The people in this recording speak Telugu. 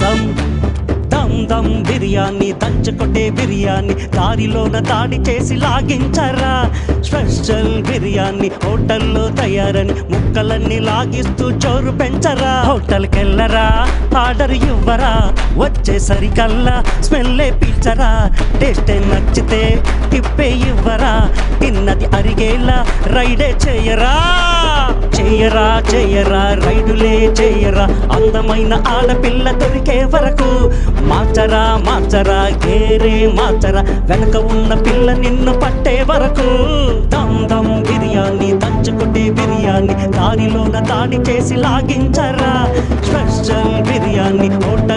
దమ్ దమ్ దమ్ బిర్యానీ దంచుకొట్టే బిర్యానీ దారిలోన దాడి చేసి లాగించరా స్పెషల్ బిర్యానీ హోటల్లో తయారని ముక్కలన్నీ లాగిస్తూ చోరు పెంచరా హోటల్కెళ్ళరా ఆర్డర్ ఇవ్వరా వచ్చేసరికల్లా స్మెల్లే పీల్చరా టేస్టే నచ్చితే టిప్పే ఇవ్వరా తిన్నది అరిగేలా రైడే చేయరా చేయరా చేయరా రైడులే చేయరా అందమైన ఆడపిల్ల దొరికే వరకు మార్చరా మార్చరా గేరే మార్చరా వెనక ఉన్న పిల్ల నిన్ను పట్టే వరకు దమ్ దమ్ బిర్యానీ దంచుకొట్టే బిర్యానీ దారిలోన దాడి చేసి లాగించరా స్పెషల్ బిర్యానీ హోటల్